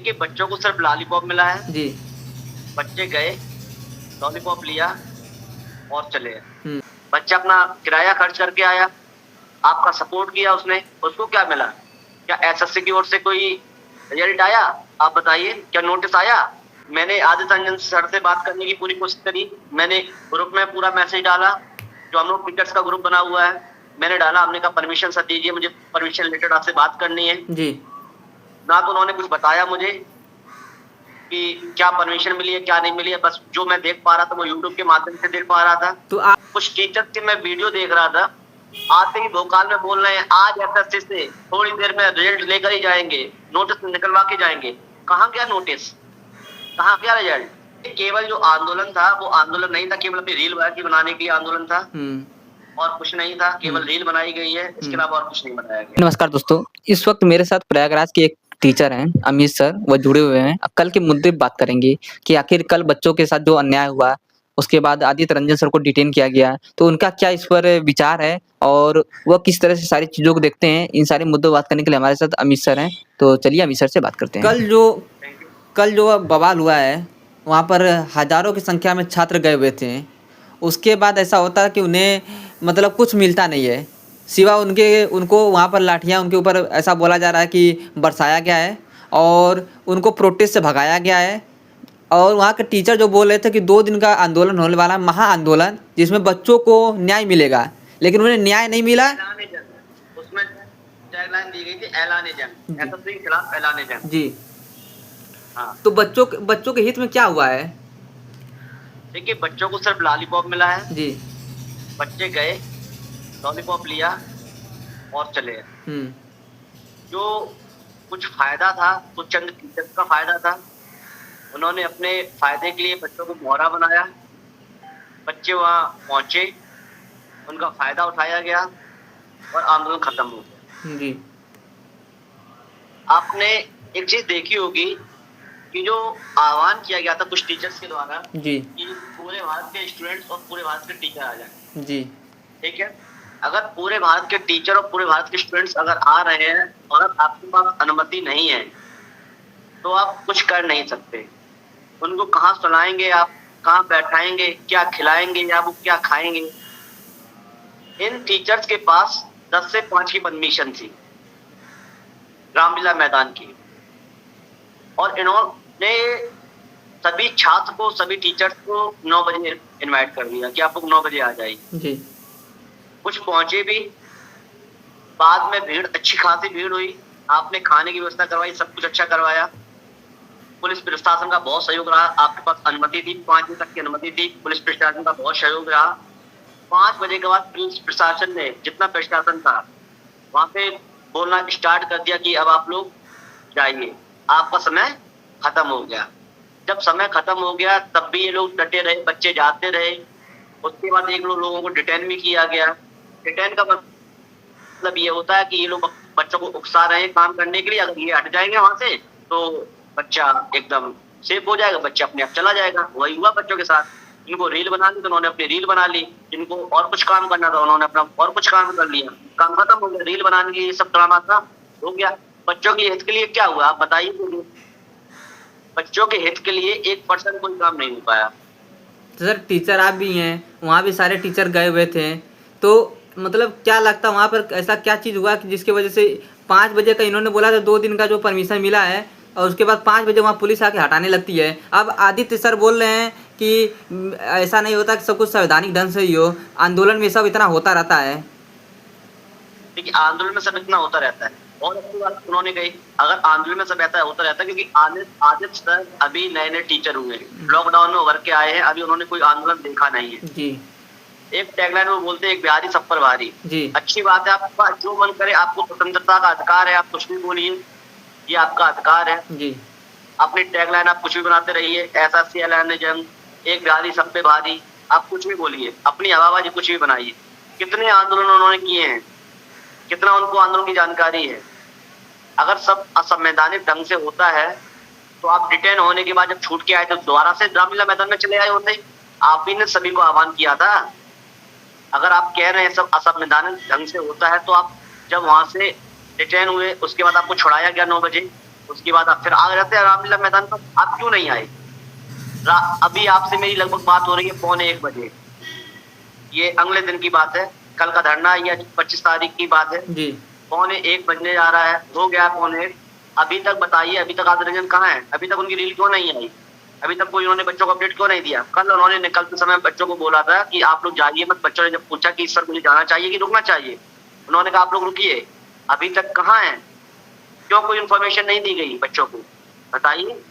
देखिए, बच्चों को सिर्फ लॉलीपॉप मिला है। जी। बच्चे गए, लॉलीपॉप लिया और चले गए। हुँ। बच्चा अपना किराया खर्च करके आया, आपका सपोर्ट किया उसने, उसको क्या मिला? क्या एसएससी की ओर से कोई रिजल्ट आया? आप बताइए, क्या नोटिस आया? मैंने आदित्य रंजन सर से बात करने की पूरी कोशिश करी। मैंने ग्रुप में पूरा मैसेज डाला, जो हम लोग टीचर्स का ग्रुप बना हुआ है। मैंने डाला, हमने कहा परमिशन सर दीजिए, मुझे परमिशन रिलेटेड आपसे बात करनी है। जी। ना तो उन्होंने कुछ बताया मुझे कि क्या परमिशन मिली है, क्या नहीं मिली है। बस जो मैं देख पा रहा था वो यूट्यूब के माध्यम से देख पा रहा था। तो आप कुछ टीचर्स की मैं वीडियो देख रहा था, आते ही भोकाल में बोल रहे हैं, आज एसएससी से थोड़ी देर में रिजल्ट लेकर ही जाएंगे, नोटिस निकलवा के जाएंगे। कहाँ गया नोटिस? कहाँ गया रिजल्ट? केवल जो आंदोलन था वो आंदोलन नहीं था, केवल अपनी रील वायरल बनाने के लिए आंदोलन था और कुछ नहीं था। केवल रील बनाई गई है, इसके अलावा और कुछ नहीं बनाया गया। नमस्कार दोस्तों, इस वक्त मेरे साथ प्रयागराज के एक टीचर हैं अमित सर, वो जुड़े हुए हैं। कल के मुद्दे पे बात करेंगे कि आखिर कल बच्चों के साथ जो अन्याय हुआ, उसके बाद आदित्य रंजन सर को डिटेन किया गया, तो उनका क्या इस पर विचार है और वह किस तरह से सारी चीज़ों को देखते हैं। इन सारे मुद्दों पर बात करने के लिए हमारे साथ अमित सर हैं, तो चलिए अमित सर से बात करते हैं। कल जो बवाल हुआ है, वहाँ पर हज़ारों की संख्या में छात्र गए हुए थे। उसके बाद ऐसा होता है कि उन्हें मतलब कुछ मिलता नहीं है, सिवा उनको वहाँ पर लाठियाँ उनके ऊपर ऐसा बोला जा रहा है कि बरसाया गया है और उनको प्रोटेस्ट से भगाया गया है। और वहाँ के टीचर जो बोल रहे थे कि 2 दिन का आंदोलन होने वाला है, महाआंदोलन, जिसमें बच्चों को न्याय मिलेगा, लेकिन उन्हें न्याय नहीं मिला। उसमें टैगलाइन दी गई थी, ऐलान-ए जंग, एसएससी के खिलाफ ऐलान-ए जंग। जी। हाँ। तो बच्चों के हित में क्या हुआ है? देखिए, बच्चों को सिर्फ लॉलीपॉप मिला है। जी। बच्चे गए, लॉलीपॉप लिया और चले गए। जो कुछ फायदा था, कुछ चंद टीचर्स का फायदा था। उन्होंने अपने फायदे के लिए बच्चों को मोहरा बनाया। बच्चे वहाँ पहुंचे, उनका फायदा उठाया गया और आंदोलन खत्म हो गया। जी। आपने एक चीज देखी होगी कि जो आह्वान किया गया था कुछ टीचर्स के द्वारा जी। कि पूरे भारत के स्टूडेंट्स और पूरे भारत के टीचर आ जाएं। जी। ठीक है, अगर पूरे भारत के टीचर और पूरे भारत के स्टूडेंट्स अगर आ रहे हैं और अगर आपके पास अनुमति नहीं है तो आप कुछ कर नहीं सकते। उनको कहाँ सुनाएंगे आप, कहाँ बैठाएंगे, क्या खिलाएंगे या वो क्या खाएंगे? इन टीचर्स के पास 10 से 5 की परमिशन थी रामलीला मैदान की, और इन्होंने सभी छात्र को, सभी टीचर्स को 9 बजे इनवाइट कर दिया कि आप लोग 9 बजे आ जाइए। जी। कुछ पहुंचे भी, बाद में भीड़, अच्छी खासी भीड़ हुई। आपने खाने की व्यवस्था करवाई, सब कुछ अच्छा करवाया। पुलिस प्रशासन का बहुत सहयोग रहा। आपके पास अनुमति थी, 5 बजे तक की अनुमति थी। पुलिस प्रशासन का बहुत सहयोग रहा। 5 बजे के बाद पुलिस प्रशासन ने, जितना प्रशासन था, वहां पे बोलना स्टार्ट कर दिया कि अब आप लोग जाइए, आपका समय खत्म हो गया। जब समय खत्म हो गया तब भी ये लोग डटे रहे, बच्चे जाते रहे। उसके बाद एक लोगों को डिटेन भी किया गया। डिटेन का मतलब ये होता है कि ये लोग बच्चों को उकसा रहे हैं काम करने के लिए। अगर ये हट जाएंगे वहां से तो बच्चा एकदम सेफ हो जाएगा, बच्चा अपने आप चला जाएगा। वही हुआ बच्चों के साथ। इनको रील बनानी तो उन्होंने अपनी रील बना ली, जिनको और कुछ काम करना था उन्होंने अपना और कुछ काम कर लिया। काम खत्म हो गया, रील बनाने के लिए सब ड्रामा था, हो गया। बच्चों के हित के लिए क्या हुआ आप बताइए मुझे? बच्चों के हित के लिए 1% कोई काम नहीं हो पाया। तो सर, टीचर आप भी हैं, वहाँ भी सारे टीचर गए हुए थे, तो मतलब क्या लगता है वहाँ पर ऐसा क्या चीज़ हुआ कि जिसकी वजह से 5 बजे का इन्होंने बोला था 2 दिन का जो परमिशन मिला है, और उसके बाद 5 बजे वहाँ पुलिस आके हटाने लगती है। अब आदित्य सर बोल रहे हैं कि ऐसा नहीं होता कि सब कुछ संवैधानिक ढंग से ही हो, आंदोलन में सब इतना होता रहता है। देखिए, आंदोलन में सब इतना होता रहता है और अच्छी बात उन्होंने कही, अगर आंदोलन में सब ऐसा होता रहता है, क्योंकि आदित्य सर अभी नए टीचर हुए, लॉकडाउन में उभर के आए हैं, अभी उन्होंने कोई आंदोलन देखा नहीं है। जी। एक टैगलाइन वो बोलते हैं, एक बिहारी सब पर भारी। जी। अच्छी बात है, आपका जो मन करे, आपको स्वतंत्रता का अधिकार है, आप कुछ भी बोलिए, ये आपका अधिकार है। जी। अपनी टैगलाइन आप कुछ भी बनाते रहिए, एसएससी ऐलान जंग, एक बिहारी सब पे भारी, आप कुछ भी बोलिए, अपनी हवाबाजी कुछ भी बनाइए। कितने आंदोलन उन्होंने किए हैं, कितना उनको आंदोलन की जानकारी है। अगर सब असंवैधानिक ढंग से होता है तो आप डिटेन होने के बाद जब छूट के आए तो दोबारा से रामलीला मैदान में चले आए होते। आप ही ने सभी को आह्वान किया था। अगर आप कह रहे हैं सब असंवैधानिक ढंग से होता है तो आप जब वहां से डिटेन हुए उसके बाद आपको छुड़ाया गया 9 बजे, उसके बाद आप फिर आ जाते हैं रामलीला मैदान पर। आप क्यों नहीं आए? अभी आपसे मेरी लगभग बात हो रही है 12:45 बजे। ये अगले दिन की बात है, कल का धरना या 25 तारीख की बात है। जी 12:45 बजने जा रहा है, हो गया 12:45। अभी तक बताइए, अभी तक आदित्य रंजन कहाँ है? अभी तक उनकी रील क्यों नहीं आई? अभी तक कोई उन्होंने बच्चों को अपडेट क्यों नहीं दिया? कल उन्होंने निकलते समय बच्चों को बोला था कि आप लोग जाइए मत। बच्चों ने जब पूछा कि सर मुझे जाना चाहिए कि रुकना चाहिए, उन्होंने कहा आप लोग रुकिए। अभी तक कहाँ है? क्यों कोई इन्फॉर्मेशन नहीं दी गई बच्चों को? बताइए।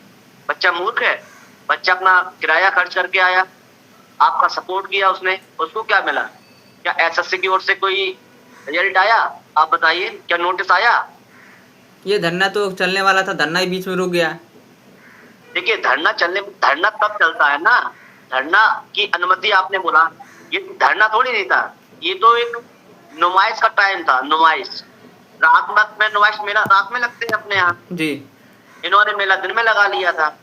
बच्चा मूर्ख है? बच्चा अपना किराया खर्च करके आया, आपका सपोर्ट किया उसने, उसको क्या मिला? क्या एसएससी की ओर से कोई रिजल्ट आया? आप बताइए, क्या नोटिस आया? ये धरना तो चलने वाला था, धरना ही बीच में रुक गया। देखिए, धरना तब चलता है ना, धरना की अनुमति आपने बोला, ये धरना थोड़ी नहीं था, ये तो एक नुमाइश का टाइम था। नुमाइश रात में, नुमाइश मेला रात में लगते हैं अपने यहाँ, जी इन्होंने मेला दिन में लगा लिया था।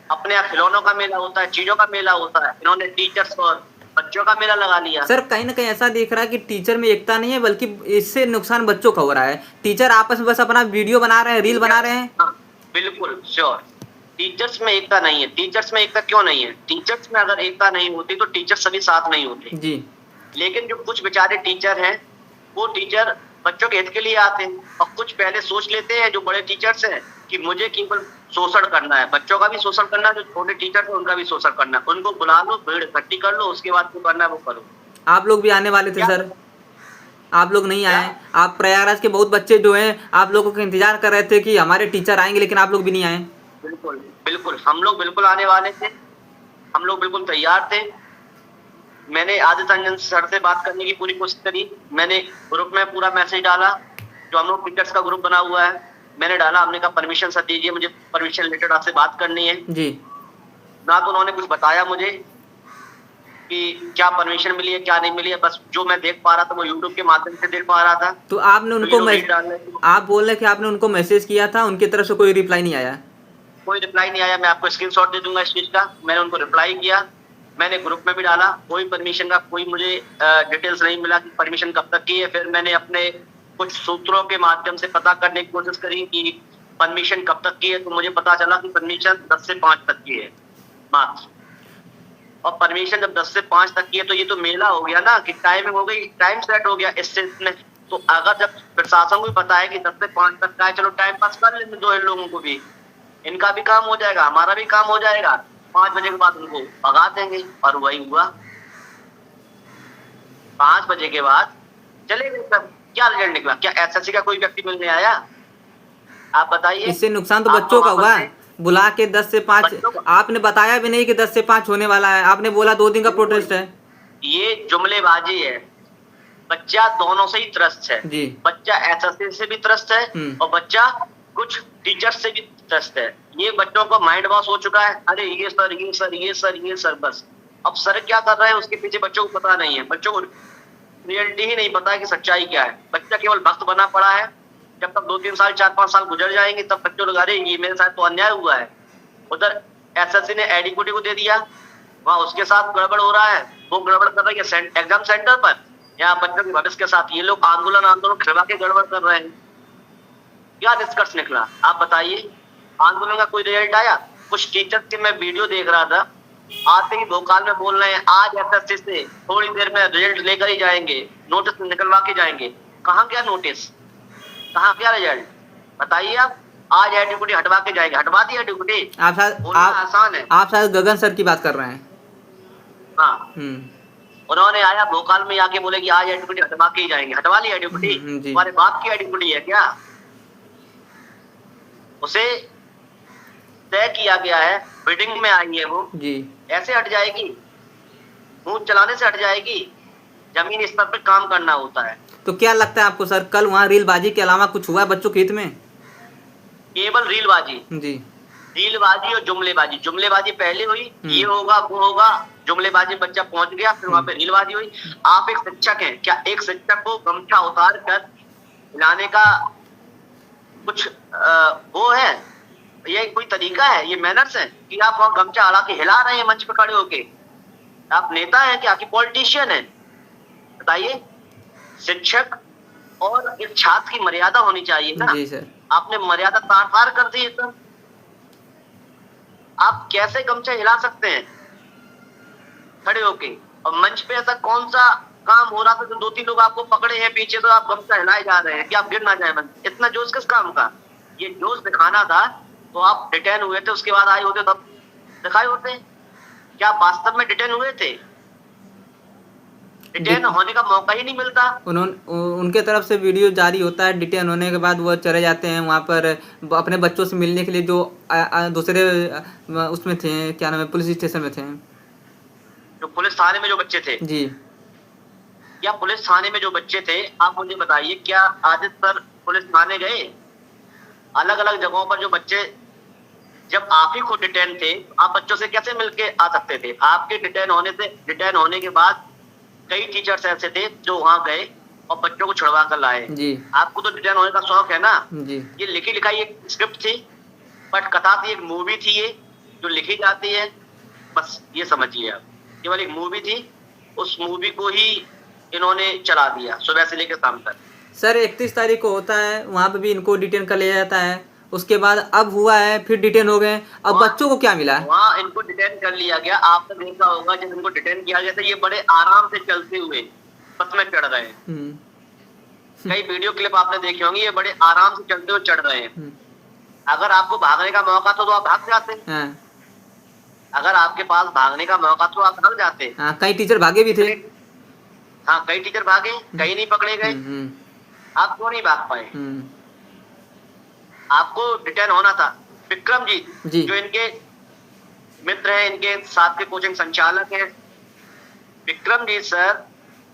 अपने यहाँ खिलौनों का मेला होता है, चीजों का मेला होता है, इन्होंने टीचर्स और बच्चों का मेला लगा लिया। सर कहीं ना कहीं ऐसा दिख रहा है कि टीचर में एकता नहीं है, बल्कि इससे नुकसान बच्चों का हो रहा है। टीचर आपस में बस अपना वीडियो बना रहे हैं, रील बना रहे हैं। हाँ, बिल्कुल श्योर। टीचर्स में एकता नहीं है। टीचर्स में एकता क्यों नहीं है? टीचर्स में अगर एकता नहीं होती तो टीचर सभी साथ नहीं होते। जी लेकिन जो कुछ बेचारे टीचर हैं, वो टीचर बच्चों के हित के लिए आते हैं, और कुछ पहले सोच लेते हैं जो बड़े टीचर्स हैं कि मुझे केवल शोषण करना है, बच्चों का भी शोषण करना है, जो छोटे टीचर हैं उनका भी शोषण करना है। उनको बुला लो, भीड़ इकट्ठी कर लो, उसके बाद जो करना है वो करो। आप लोग भी आने वाले थे क्या? सर, आप लोग नहीं आए। आप प्रयागराज के बहुत बच्चे जो हैं आप लोगों का इंतजार कर रहे थे कि हमारे टीचर आएंगे, लेकिन आप लोग भी नहीं आए। बिल्कुल बिल्कुल, हम लोग बिल्कुल आने वाले थे, हम लोग बिल्कुल तैयार थे। मैंने आदित्य रंजन सर से बात करने की पूरी कोशिश करी। मैंने ग्रुप में पूरा मैसेज डाला, जो हम लोग टीचर्स का ग्रुप बना हुआ है, मैंने डाला। हमने कहा परमिशन सर दीजिए, मुझे परमिशन रिलेटेड आपसे बात करनी है। जी ना तो उन्होंने कुछ बताया मुझे कि क्या परमिशन मिली है क्या नहीं मिली है। बस जो मैं देख पा रहा था वो यूट्यूब के माध्यम से देख पा रहा था। तो आपने उनको आप बोल रहे कि आपने उनको मैसेज किया था, उनकी तरफ से कोई रिप्लाई नहीं आया? कोई रिप्लाई नहीं आया। मैं आपको स्क्रीनशॉट दे दूंगा इस चीज का। मैंने उनको रिप्लाई किया, मैंने ग्रुप में भी डाला, कोई परमिशन का कोई मुझे डिटेल्स नहीं मिला कि परमिशन कब तक की है। फिर मैंने अपने कुछ सूत्रों के माध्यम से पता करने की कोशिश करी कि परमिशन कब तक की है, तो मुझे पता चला कि परमिशन 10 से 5 तक की है मात्र। और परमिशन जब 10 से 5 तक की है तो ये तो मेला हो गया ना, कि टाइमिंग हो गई, टाइम सेट हो गया इस सेंस में। तो अगर जब प्रशासन को भी पता है कि 10 से 5 तक का है, चलो टाइम पास कर लेने दो इन लोगों को भी, इनका भी काम हो जाएगा, हमारा भी काम हो जाएगा। 5 बजे के बाद उनको भगा देंगे। और वही हुआ, 5 बजे के बाद चले गए सब। क्या रिजल्ट निकला? क्या एसएससी का कोई व्यक्ति मिलने आया? आप बताइए। इससे नुकसान तो बच्चों का हुआ। बुला के 10 से 5 आपने बताया भी नहीं कि 10 से 5 होने वाला है, आपने बोला 2 दिन का प्रोटेस्ट है। ये जुमलेबाजी है। बच्चा दोनों से ही त्रस्त है जी बच्चा एसएससी से भी त्रस्त है और बच्चा कुछ टीचर से भी त्रस्त है। ये बच्चों को माइंड वॉश हो चुका है। अरे ये सर ये सर ये सर ये सर, बस। अब सर क्या कर रहे हैं उसके पीछे बच्चों को पता नहीं है। बच्चों को रियलिटी ही नहीं पता है कि सच्चाई क्या है। बच्चा केवल भक्त बना पड़ा है। जब तक 2-3 साल 4-5 साल गुजर जाएंगे तब बच्चों लोग अरे ये मेरे साथ तो अन्याय हुआ है। उधर एसएससी ने एडीक्यूटी को दे दिया, वहां उसके साथ गड़बड़ हो रहा है, वो गड़बड़ कर रही है एग्जाम सेंटर पर या बच्चों के भविष्य के साथ। ये लोग आंदोलन खिलवा के गड़बड़ कर रहे हैं। क्या निष्कर्ष निकला आप बताइए? आंदोलन का कोई रिजल्ट आया? कुछ टीचर्स के मैं वीडियो देख रहा था, आते ही भोकाल में बोल रहे हैं आज एसएससी से थोड़ी देर में रिजल्ट लेकर ही जाएंगे, नोटिस निकलवा के जाएंगे। कहाँ क्या नोटिस, कहाँ क्या रिजल्ट बताइए आप? आज एडीक्यूटी हटवा के जाएंगे। हटवा दी एडीक्यूटी? आप आसान है। आप शायद गगन सर की बात कर रहे हैं। हाँ, उन्होंने आया भोकाल में आके बोले कि आज एडीक्यूटी हटवा के ही जाएंगे। हटवा ली एडीक्यूटी? हमारे बाप की एडीक्यूटी है क्या? उसे तय किया गया है, बिडिंग में आई है वो जी। ऐसे हट जाएगी? मुंह चलाने से हट जाएगी? जमीन स्तर पर काम करना होता है। तो क्या लगता है आपको सर, कल वहाँ रीलबाजी के अलावा कुछ हुआ बच्चों के हित में? केवल रीलबाजी जी, रीलबाजी और जुमलेबाजी। जुमलेबाजी पहले हुई, ये होगा वो होगा, जुमलेबाजी बच्चा पहुंच गया, फिर वहां पे रीलबाजी हुई। आप एक शिक्षक हैं, क्या एक शिक्षक को गमछा उतार कर हिलाने का कुछ वो है? ये कोई तरीका है? ये मैनर्स है कि आप वहां गमछा हला के हिला रहे हैं मंच पे खड़े होके? आप नेता हैं क्या कि पॉलिटिशियन है? बताइए। शिक्षक और एक छात्र की मर्यादा होनी चाहिए ना। जी सर। आपने मर्यादा तार कर दी सर। आप कैसे गमछा हिला सकते हैं खड़े होके? और मंच पे ऐसा कौन सा काम हो रहा था जो 2-3 लोग आपको पकड़े हैं पीछे तो आप गमछा हिलाए जा रहे हैं कि आप गिर ना जाए मंच? इतना जोश किस काम का? ये जोश दिखाना था तो आप डिटेन हुए थे, उसके बाद आए होते तब दिखाए होते। क्या आप वास्तव में डिटेन हुए थे? डिटेन होने का मौका ही नहीं मिलता। उनके तरफ से वीडियो जारी होता है, डिटेन होने के बाद वो चले जाते हैं वहाँ पर अपने बच्चों से मिलने के लिए जो दूसरे उसमें थे, क्या नाम है, पुलिस स्टेशन में थे, जो पुलिस थाने में जो बच्चे थे जी। या पुलिस थाने में जो बच्चे थे, आप मुझे बताइए, क्या आदित्य सर पुलिस थाने गए? अलग अलग जगहों पर जो बच्चे, जब आप ही खुद डिटेन थे, आप बच्चों से कैसे मिलके आ सकते थे? आपके डिटेन होने के बाद कई टीचर्स ऐसे थे जो वहां गए और बच्चों को छुड़वा कर लाए जी। आपको तो डिटेन होने का शौक है ना जी। ये लिखी लिखाई एक स्क्रिप्ट थी, बट कथा थी, एक मूवी थी ये जो लिखी जाती है, बस ये समझिए आप, केवल एक मूवी थी, उस मूवी को ही इन्होंने चला दिया सुबह से लेकर शाम तक। सर 31 तारीख को होता है, वहाँ पे भी इनको डिटेन कर लिया जाता है, उसके बाद अब हुआ है फिर डिटेन हो गए, अब बच्चों को क्या मिला? वहाँ इनको डिटेन कर लिया गया। आपने देखा होगा जब इनको डिटेन किया गया था, ये बड़े आराम से चलते हुए बस में चढ़ रहे हैं। कई वीडियो क्लिप आपने देखे होंगे, ये बड़े आराम से चलते हुए चढ़ रहे हैं। अगर आपको भागने का मौका था तो आप भाग जाते। अगर आपके पास भागने का मौका तो आप भाग जाते। कई टीचर भागे भी थे। हाँ, कई टीचर भागे, कई नहीं पकड़े गए। आप क्यों नहीं भाग पाए? आपको डिटेन होना था। विक्रम जी जो इनके मित्र हैं, इनके साथ के कोचिंग संचालक हैं, विक्रम जी सर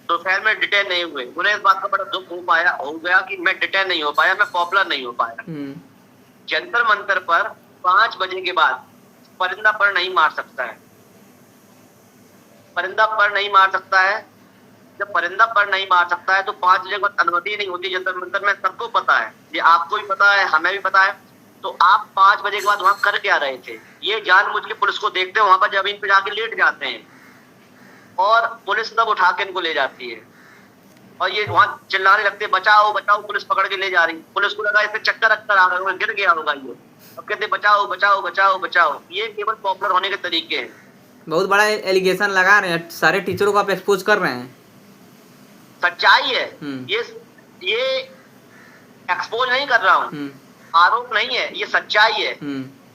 दोपहर में डिटेन नहीं हुए। उन्हें इस बात का बड़ा दुख हो गया कि मैं डिटेन नहीं हो पाया, मैं पॉपुलर नहीं हो पाया। जंतर मंतर पर 5 बजे के बाद परिंदा पर नहीं मार सकता है। परिंदा पर नहीं मार सकता है। जब परिंदा पर नहीं मार सकता है तो 5 बजे के बाद अनुमति नहीं होती जंतर मंतर में। सबको पता है, ये आपको भी पता है, हमें भी पता है। तो आप 5 बजे के बाद वहां कर क्या रहे थे? ये जानबूझ के पुलिस को देखते हैं, वहां पर जमीन पे जाके लेट जाते हैं और पुलिस तब उठा के इनको ले जाती है और ये वहां चिल्लाने लगते, बचाओ बचाओ, पुलिस पकड़ के ले जा रही। पुलिस को लगा इसे चक्कर आ रहा है, गिर गया होगा ये, अब कहते बचाओ बचाओ बचाओ बचाओ। ये केवल पॉपुलर होने के तरीके हैं। बहुत बड़ा एलिगेशन लगा रहे हैं, सारे टीचरों को आप एक्सपोज कर रहे हैं। सच्चाई है ये एक्सपोज नहीं कर रहा हूँ, आरोप नहीं है, ये सच्चाई है।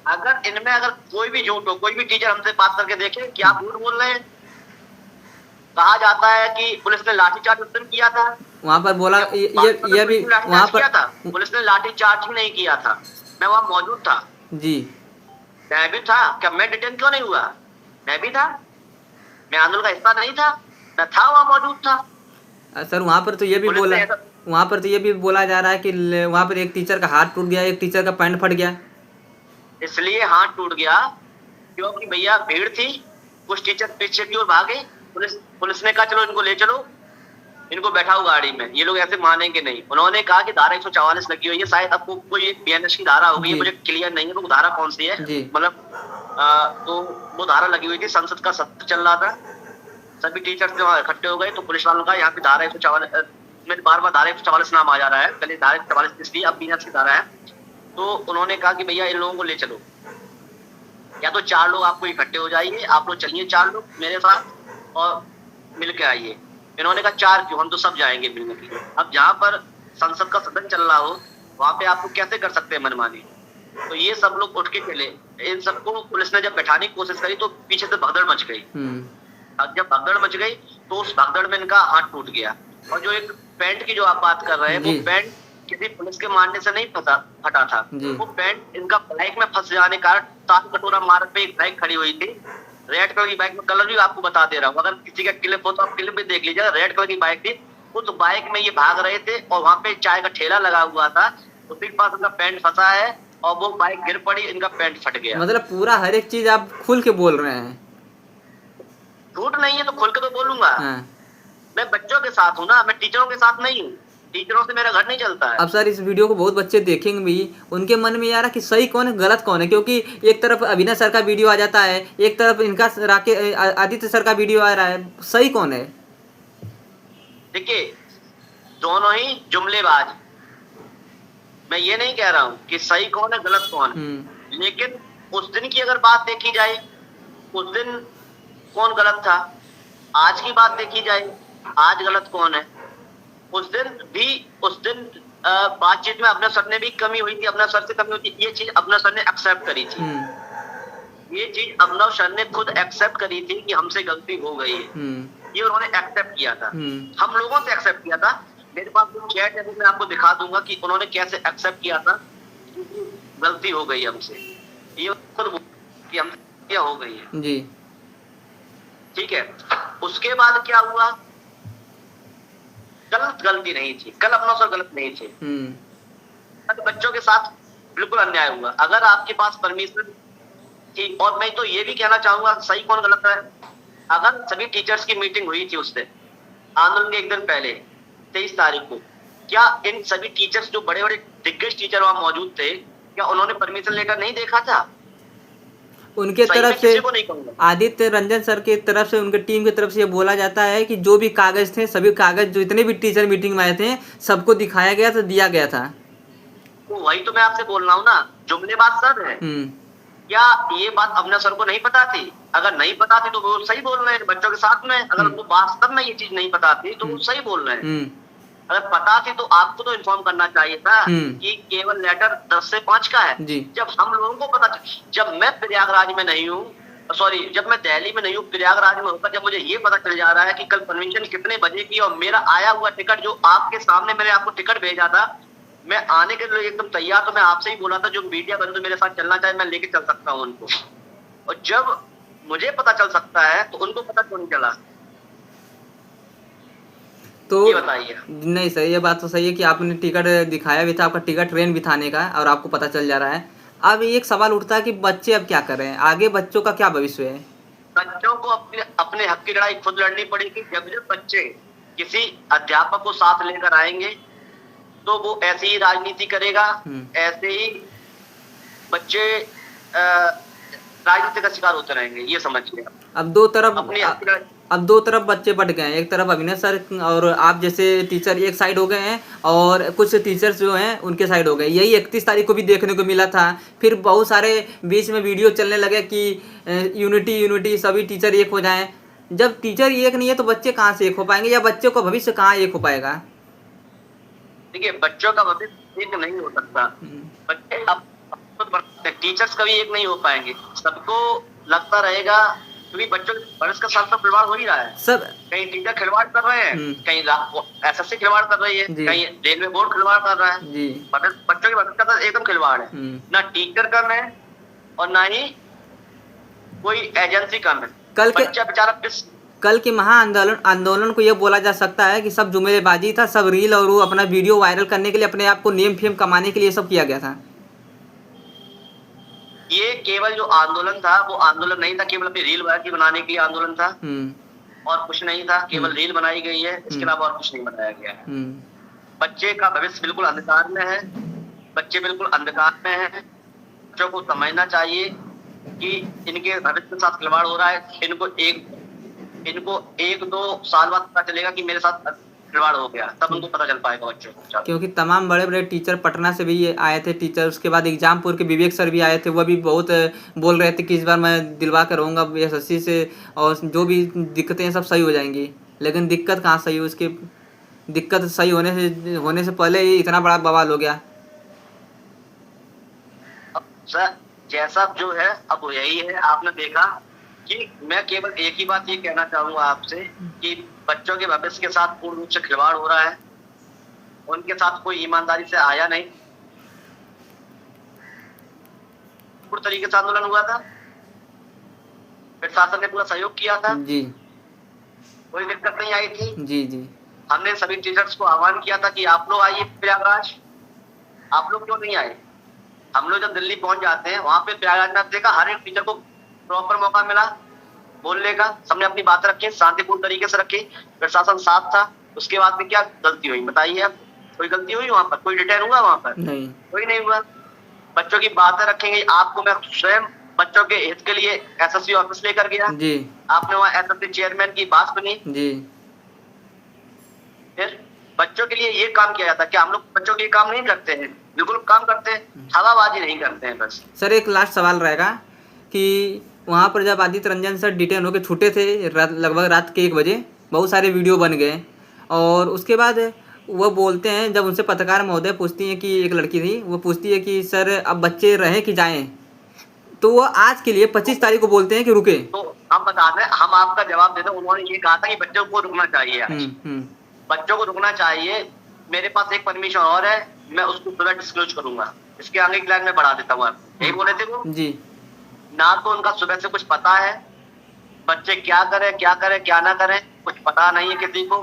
अगर इनमें अगर कोई भी झूठ हो, कोई भी टीचर हमसे बात करके देखे कि आप झूठ बोल रहे हैं। कहा जाता है कि पुलिस ने लाठीचार्ज उस दिन किया था, वहाँ पर बोला ये भी वहाँ पर था। पुलिस ने लाठीचार्ज ही नहीं किया था, मैं वहाँ मौजूद था जी, मैं भी था। क्या मैं डिटेन क्यों नहीं हुआ? मैं भी था, मैं आंदोलन का हिस्सा नहीं था? मैं था, वहाँ मौजूद था। सर वहाँ पर तो ये भी बोला जा रहा है कि वहाँ पर एक टीचर का हाथ टूट गया, एक टीचर का पैंट फट गया। इसलिए हाथ टूट गया क्योंकि भैया भीड़ थी, कुछ टीचर पीछे की ओर भागे, पुलिस ने कहा चलो इनको ले चलो, इनको बैठाओ गाड़ी में, ये लोग ऐसे मानेंगे नहीं। उन्होंने कहा कि धारा 144 लगी हुई है, शायद आपको कोई एक बीएनएस की धारा होगी, मुझे क्लियर नहीं है वो धारा कौन सी है, मतलब तो वो धारा लगी हुई थी। संसद का सत्र चल रहा था, सभी टीचर्स वहाँ इकट्ठे हो गए, तो पुलिस वालों का यहाँ पे धारा 144 में बार धारा 144 नाम आ जा रहा है, पहले धारा 144 इसलिए अब बीएनएस की धारा है। तो उन्होंने कहा कि भैया इन लोगों को ले चलो, या तो 4 लोग आपको इकट्ठे हो जाइए, आप लोग चलिए 4 लोग मेरे साथ और मिल के आइए। इन्होंने कहा 4 क्यों, हम तो सब जाएंगे मिलने के लिए। अब जहाँ पर संसद का सदन चल रहा हो वहां पे आपको कैसे कर सकते हैं मनमानी? तो ये सब लोग उठ के चले। इन सबको पुलिस ने जब बैठाने की कोशिश करी तो पीछे से भगदड़ मच गई। अब जब भगदड़ मच गई तो उस भगदड़ में इनका हाथ टूट गया। और जो एक पैंट की जो आप बात कर रहे हैं, वो पैंट किसी पुलिस के मारने से नहीं फटा था, वो पैंट इनका बाइक में फंस जाने का कारण ताल कटोरा मार्ग पे एक बाइक खड़ी हुई थी, रेड कलर की बाइक में, कलर भी आपको बता दे रहा हूँ, अगर किसी का क्लिप हो तो आप क्लिप भी देख लीजिएगा। रेड कलर की बाइक थी, उस बाइक में ये भाग रहे थे और वहां पे चाय का ठेला लगा हुआ था, उसके पास उनका पैंट फंसा है और वो बाइक गिर पड़ी, इनका पैंट फट गया। मतलब पूरा हर एक चीज आप खुल के बोल रहे हैं। झूठ नहीं है तो खुल के तो बोलूंगा। मैं बच्चों के साथ हूँ ना, मैं टीचरों के साथ नहीं हूँ, टीचरों से मेरा घर नहीं चलता है। अब सर इस वीडियो को बहुत बच्चे देखेंगे भी, उनके मन में यार कि सही कौन है गलत कौन है, क्योंकि एक तरफ अभिनय सर का वीडियो आ जाता है, एक तरफ इनका आदित्य सर का वीडियो आ रहा है, सही कौन है? देखिए दोनों ही जुमलेबाज, मैं ये नहीं कह रहा हूँ कि सही कौन है गलत कौन है, लेकिन उस दिन की अगर बात देखी जाए, उस दिन कौन गलत था, आज की बात देखी जाए, आज गलत कौन है। उस दिन बातचीत में अपने सर ने भी कमी हुई थी, अपना सर से कमी हुई थी, ये चीज अपना सर ने एक्सेप्ट करी थी। ये चीज अभिनव सर ने खुद एक्सेप्ट करी थी कि हमसे गलती हो गई है, ये उन्होंने एक्सेप्ट किया था। हम लोगों से एक्सेप्ट किया था। मेरे पास चैट है, मैं आपको दिखा दूंगा कि उन्होंने कैसे एक्सेप्ट किया था कि गलती हो गई हमसे, ये खुद कि हम क्या हो गई है जी। ठीक है। उसके बाद क्या हुआ, गलती नहीं थी, कल अपना सर गलत नहीं थे, बच्चों के साथ बिल्कुल अन्याय हुआ। अगर आपके पास परमिशन थी, और मैं तो ये भी कहना चाहूंगा सही कौन गलत है, अगर सभी टीचर्स की मीटिंग हुई थी उस दिन आंदोलन के एक दिन पहले 23 तारीख को, क्या इन सभी टीचर्स जो बड़े बड़े दिग्गज टीचर वहां मौजूद थे, क्या उन्होंने परमिशन लेकर नहीं देखा था? उनके तरफ से आदित्य रंजन सर की तरफ से, उनके टीम की तरफ से ये बोला जाता है कि जो भी कागज थे, सभी कागज जो इतने भी टीचर मीटिंग में आए थे, सबको दिखाया गया था, दिया गया था। तो वही तो मैं आपसे बोल रहा हूँ ना, जुमलेबाज सर है। क्या ये बात अपने सर को नहीं पता थी? अगर नहीं पता थी तो वो सही बोल रहे हैं बच्चों के साथ में। अगर उनको वास्तव में ये चीज नहीं पता थी तो वो सही बोल रहे हैं। अगर पता थी तो आपको तो इन्फॉर्म करना चाहिए था कि केवल लेटर 10 से 5 का है। जब हम लोगों को पता, जब मैं प्रयागराज में नहीं हूँ, सॉरी जब मैं दिल्ली में नहीं हूँ, प्रयागराज में होकर जब मुझे ये पता चल जा रहा है कि कल परमिशन कितने बजे की, और मेरा आया हुआ टिकट जो आपके सामने मैंने आपको टिकट भेजा था, मैं आने के लिए एकदम तैयार, तो मैं आपसे ही बोला था जो मीडिया बंधु मेरे साथ चलना चाहे मैं लेके चल सकता हूँ उनको। और जब मुझे पता चल सकता है तो उनको पता क्यों नहीं चला? तो ये बताइए। नहीं सर, ये बात तो सही है कि आपने टिकट दिखाया भी था, आपका टिकट ट्रेन भी थाने का, और आपको पता चल जा रहा है। अब एक सवाल उठता है कि बच्चे अब क्या कर रहे हैं, आगे बच्चों का क्या भविष्य है? बच्चों को अपने हक की लड़ाई खुद लड़नी पड़ेगी। जब बच्चे किसी अध्यापक को साथ लेकर आएंगे तो वो ऐसे ही राजनीति करेगा, ऐसे ही बच्चे राजनीति का शिकार होते रहेंगे, ये समझिए। अब दो तरफ बच्चे बट गए हैं, एक तरफ अभिनव सर और आप जैसे टीचर एक साइड हो गए हैं, और कुछ टीचर्स जो हैं उनके साइड हो गए। यही 31 तारीख को भी देखने को मिला था। फिर बहुत सारे बीच में वीडियो चलने लगे कि यूनिटी, सभी टीचर एक हो जाएं। जब टीचर एक नहीं है तो बच्चे कहाँ से एक हो पाएंगे, या बच्चों का भविष्य कहाँ एक हो पाएगा? देखिए, बच्चों का भविष्य एक नहीं हो सकता। बच्चे अब टीचर्स कभी एक नहीं हो पाएंगे। सबको लगता रहेगा, क्योंकि बच्चों भविष्य का साथ खिलवाड़ हो ही रहा है। सब कहीं टीचर खिलवाड़ कर रहे हैं, कहीं एसएससी खिलवाड़ कर रही है, कहीं रेलवे बोर्ड खिलवाड़ कर रहा है। बच्चों के भविष्य का एकदम खिलवाड़ है। ना टीचर कम है और ना ही कोई एजेंसी कम है। बच्चा बेचारा कल के आंदोलन को यह बोला जा सकता है कि सब जुमलेबाजी था, सब रील और वो अपना वीडियो वायरल करने के लिए, अपने आप को नेम फेम कमाने के लिए सब किया गया था। ये केवल जो आंदोलन था वो आंदोलन नहीं था, केवल अपनी रील वायरल बनाने के लिए आंदोलन था, और कुछ नहीं था। केवल रील बनाई गई है, इसके अलावा और कुछ नहीं बनाया गया है। बच्चे का भविष्य बिल्कुल अंधकार में है, बच्चे बिल्कुल अंधकार में है। बच्चों को समझना चाहिए कि इनके भविष्य के साथ खिलवाड़ हो रहा है। इनको 1-2 साल बाद पता चलेगा कि मेरे साथ खिलवाड़ हो गया, तब उनको पता चल पाएगा बच्चों को। क्योंकि तमाम बड़े बड़े टीचर, पटना से भी आए थे टीचर, उसके बाद एग्जामपुर के विवेक सर भी आए थे। वह भी बहुत बोल रहे थे कि इस बार मैं दिलवा कर रहूँगा एसएससी से, और जो भी दिक्कतें सब सही हो जाएंगी। लेकिन दिक्कत कहाँ सही हुई, उसकी दिक्कत सही होने से पहले ही इतना बड़ा बवाल हो गया। सर जैसा जो है अब यही है। आपने देखा कि मैं केवल एक ही बात ये कहना चाहूंगा आपसे कि बच्चों के भविष्य के साथ पूर्ण रूप से खिलवाड़ हो रहा है। उनके साथ कोई ईमानदारी से आया नहीं। पूर्ण तरीके से आंदोलन हुआ था, प्रशासन ने पूरा सहयोग किया था जी, कोई दिक्कत नहीं आई थी जी जी। हमने सभी टीचर्स को आह्वान किया था कि आप लोग आइए प्रयागराज। आप लोग क्यों नहीं आए? हम लोग जब दिल्ली पहुंच जाते हैं, वहां पे प्रयागराज में देखा हर एक टीचर को प्रॉपर मौका मिला बोलने का, सबने अपनी बात रखी, शांतिपूर्ण तरीके से रखी, प्रशासन साथ था। उसके बाद में क्या गलती हुई बताइए आप? कोई गलती हुई वहां पर? कोई डिटेन हुआ वहां पर? नहीं, कोई नहीं हुआ। बच्चों की बातें रखेंगे। आपको मैं स्वयं बच्चों के हित के लिए एसएससी ऑफिस लेकर गया जी। आपने वहाँ एसएससी चेयरमैन की बात सुनी जी। फिर बच्चों के लिए ये काम किया जाता है। क्या हम लोग बच्चों के लिए काम नहीं करते हैं? बिल्कुल काम करते हैं, हवाबाजी नहीं करते हैं बस। सर एक लास्ट सवाल रहेगा कि वहाँ पर जब आदित्य रंजन सर डिटेन होकर छूटे थे लगभग रात के 1 बजे, बहुत सारे वीडियो बन गए और उसके बाद वो बोलते हैं, जब उनसे पत्रकार महोदय पूछती हैं कि एक लड़की थी, वो पूछती है कि सर अब बच्चे रहें कि जाएं, तो वो आज के लिए 25 तारीख को बोलते हैं कि रुके। तो हम बता दें, हम आपका जवाब देते हैं। उन्होंने ये कहा था कि बच्चों को रुकना चाहिए आज। बच्चों को रुकना चाहिए। मेरे पास एक परमिशन और है, मैं उसको पूरा डिस्क्लोज करूंगा। इसके आगे की लाइन में बढ़ा देता हूँ। यही बोले थे वो जी। ना तो उनका सुबह से कुछ पता है, बच्चे क्या करें क्या ना करें कुछ पता नहीं है किसी को।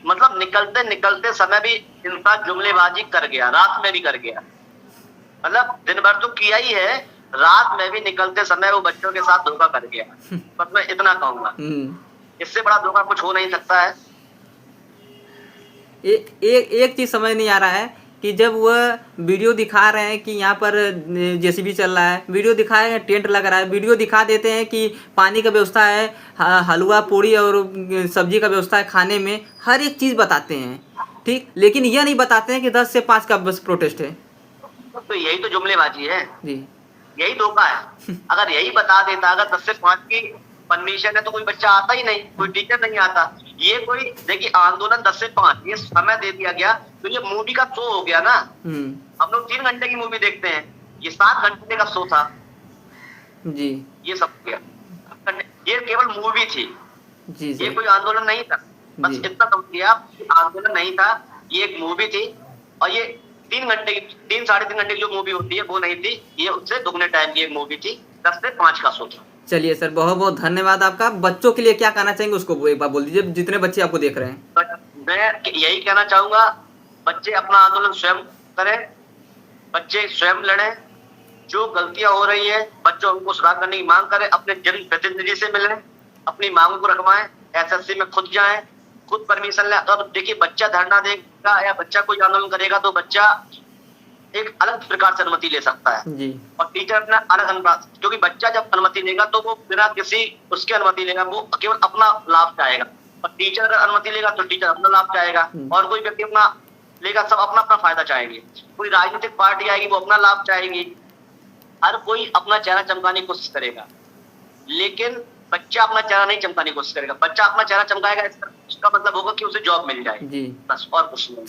मतलब निकलते समय भी इंसान जुमलेबाजी कर गया, रात में भी कर गया। मतलब दिन भर तो किया ही है, रात में भी निकलते समय वो बच्चों के साथ धोखा कर गया। बस मैं इतना कहूंगा, इससे बड़ा धोखा कुछ हो नहीं सकता है। एक चीज समझ नहीं आ रहा है कि जब वह वीडियो दिखा रहे हैं कि यहाँ पर जेसीबी चल रहा है, वीडियो दिखाए हैं टेंट लग रहा है, वीडियो दिखा देते हैं कि पानी का व्यवस्था है, हलवा पूड़ी और सब्जी का व्यवस्था है, खाने में हर एक चीज़ बताते हैं, ठीक, लेकिन यह नहीं बताते हैं कि 10 से 5 का बस प्रोटेस्ट है। तो यही तो जुमलेबाजी है जी, यही धोखा है। अगर यही बता देता, अगर 10 से 5 की परमिशन है तो कोई बच्चा आता ही नहीं, कोई टीचर नहीं आता। ये कोई देखिए आंदोलन 10 से 5 ये समय दे दिया गया तो ये मूवी का शो हो गया ना। हम लोग 3 घंटे की मूवी देखते हैं, ये 7 घंटे का शो था जी, ये सब गया। ये केवल मूवी थी जी, ये कोई आंदोलन नहीं था। बस इतना समझिए आप, आंदोलन नहीं था, ये एक मूवी थी। और ये 3 साढ़े 3 घंटे की जो मूवी होती है वो नहीं थी, ये उससे दुगने टाइम की एक मूवी थी। 10 से 5 का शो था। चलिए सर, बहुत बहुत धन्यवाद आपका। बच्चों के लिए क्या कहना चाहेंगे उसको एक बार बोल दीजिए, जितने बच्चे आपको देख रहे हैं। मैं यही कहना चाहूंगा, बच्चे अपना आंदोलन स्वयं करें, बच्चे स्वयं लड़ें। जो गलतियां हो रही है बच्चों उनको सुधार करने की मांग करें, अपने जनप्रतिनिधि से मिलें, अपनी मांगों को रखवाएं, एसएससी में खुद जाएं, खुद परमिशन लें। अब देखिए बच्चा धरना देगा या बच्चा कोई आंदोलन करेगा तो बच्चा एक अलग प्रकार से अनुमति ले सकता है जी। और टीचर अपना अलग अनुमति, क्योंकि बच्चा जब अनुमति लेगा तो वो बिना किसी उसके अनुमति लेगा, वो केवल अपना लाभ चाहेगा। और टीचर अगर अनुमति लेगा तो टीचर अपना लाभ चाहेगा और कोई व्यक्ति अपना लेगा, सब अपना अपना फायदा चाहेंगे। कोई राजनीतिक पार्टी आएगी वो अपना लाभ चाहेगी, हर कोई अपना चेहरा चमकाने की कोशिश करेगा, लेकिन बच्चा अपना चेहरा नहीं चमकाने की कोशिश करेगा। बच्चा अपना चेहरा चमकाएगा इसका मतलब होगा कि उसे जॉब मिल जाए, बस और कुछ नहीं।